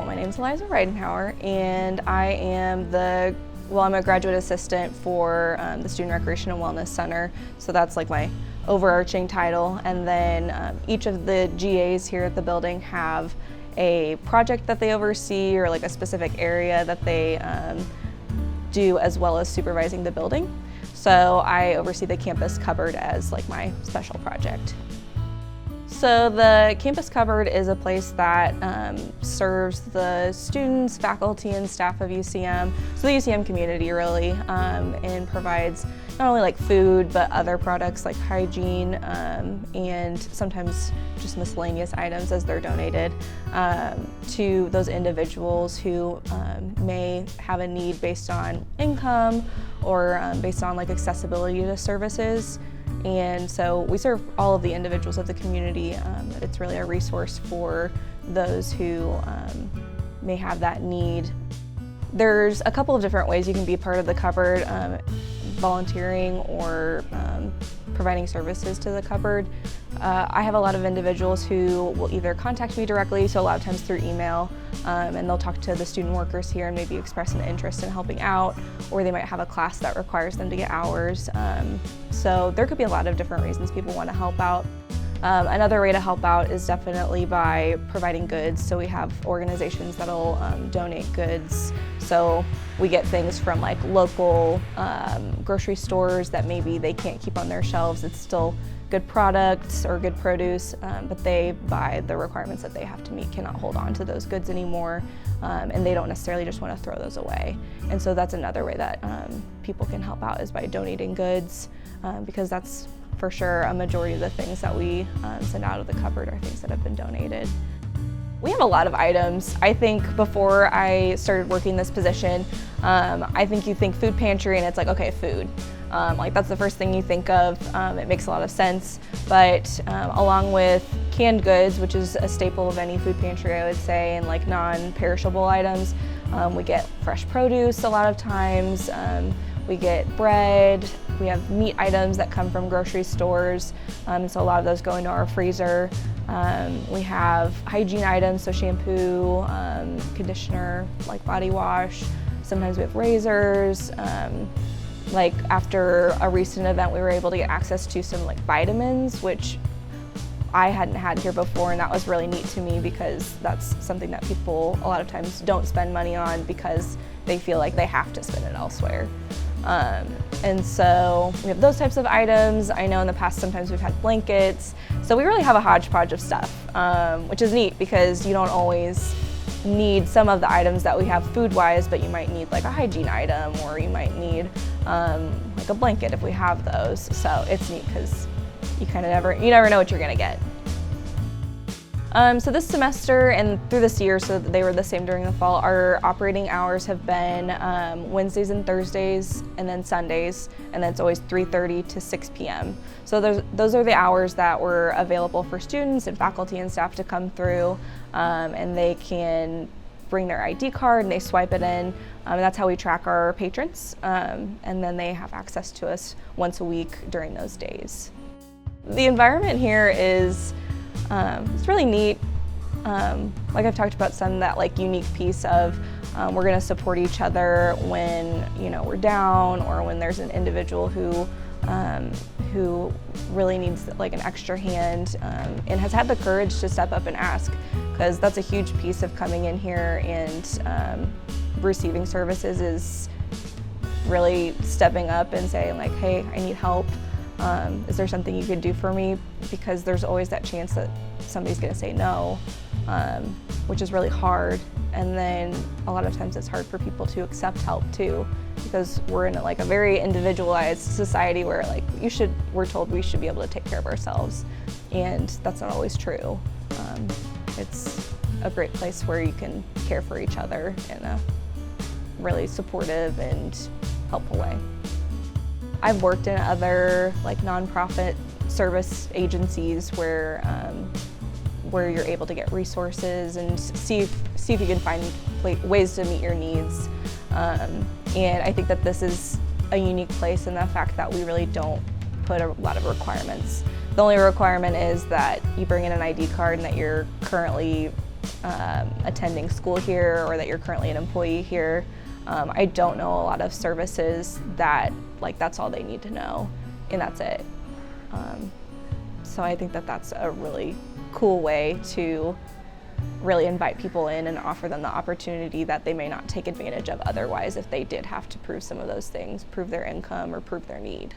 Well, my name is Eliza Reidenhauer, and I'm a graduate assistant for the Student Recreation and Wellness Center. So that's like my overarching title. And then each of the GAs here at the building have a project that they oversee or like a specific area that they do, as well as supervising the building. So I oversee the campus cupboard as like my special project. So the campus cupboard is a place that serves the students, faculty, and staff of UCM, so the UCM community really, and provides not only like food, but other products like hygiene and sometimes just miscellaneous items as they're donated to those individuals who may have a need based on income or based on like accessibility to services. And so we serve all of the individuals of the community. It's really a resource for those who may have that need. There's a couple of different ways you can be part of the cupboard, volunteering or providing services to the cupboard. I have a lot of individuals who will either contact me directly, so a lot of times through email, and they'll talk to the student workers here and maybe express an interest in helping out, or they might have a class that requires them to get hours. So there could be a lot of different reasons people want to help out. Another way to help out is definitely by providing goods. So we have organizations that'll donate goods. So we get things from like local grocery stores that maybe they can't keep on their shelves. It's still good products or good produce, but they, by the requirements that they have to meet, cannot hold on to those goods anymore, and they don't necessarily just want to throw those away. And so that's another way that people can help out, is by donating goods, because that's for sure a majority of the things that we send out of the cupboard are things that have been donated. We have a lot of items. I think before I started working this position, I think you think food pantry and it's like, okay, food. Like that's the first thing you think of. It makes a lot of sense. But along with canned goods, which is a staple of any food pantry, I would say, and like non-perishable items, we get fresh produce a lot of times. We get bread. We have meat items that come from grocery stores, so a lot of those go into our freezer. We have hygiene items, so shampoo, conditioner, like body wash. Sometimes we have razors. Like after a recent event, we were able to get access to some like vitamins, which I hadn't had here before, and that was really neat to me because that's something that people a lot of times don't spend money on because they feel like they have to spend it elsewhere. And so we have those types of items. I know in the past sometimes we've had blankets. So we really have a hodgepodge of stuff, which is neat because you don't always need some of the items that we have food-wise, but you might need like a hygiene item, or you might need like a blanket if we have those. So it's neat because you never know what you're gonna get. So this semester and through this year, so they were the same during the fall, our operating hours have been Wednesdays and Thursdays, and then Sundays, and then it's always 3:30 to 6 p.m. So those are the hours that were available for students and faculty and staff to come through, and they can bring their ID card and they swipe it in, and that's how we track our patrons, and then they have access to us once a week during those days. The environment here is it's really neat. Like I've talked about, that like unique piece of we're going to support each other when we're down, or when there's an individual who really needs like an extra hand and has had the courage to step up and ask, because that's a huge piece of coming in here and receiving services, is really stepping up and saying like, hey, I need help. Is there something you could do for me? Because there's always that chance that somebody's going to say no, which is really hard. And then a lot of times it's hard for people to accept help too, because we're in like a very individualized society where like we're told we should be able to take care of ourselves, and that's not always true. It's a great place where you can care for each other in a really supportive and helpful way. I've worked in other like nonprofit service agencies where you're able to get resources and see if you can find ways to meet your needs. And I think that this is a unique place in the fact that we really don't put a lot of requirements. The only requirement is that you bring in an ID card and that you're currently attending school here or that you're currently an employee here. I don't know a lot of services that, like, that's all they need to know, and that's it. So I think that that's a really cool way to really invite people in and offer them the opportunity that they may not take advantage of otherwise if they did have to prove some of those things, prove their income or prove their need.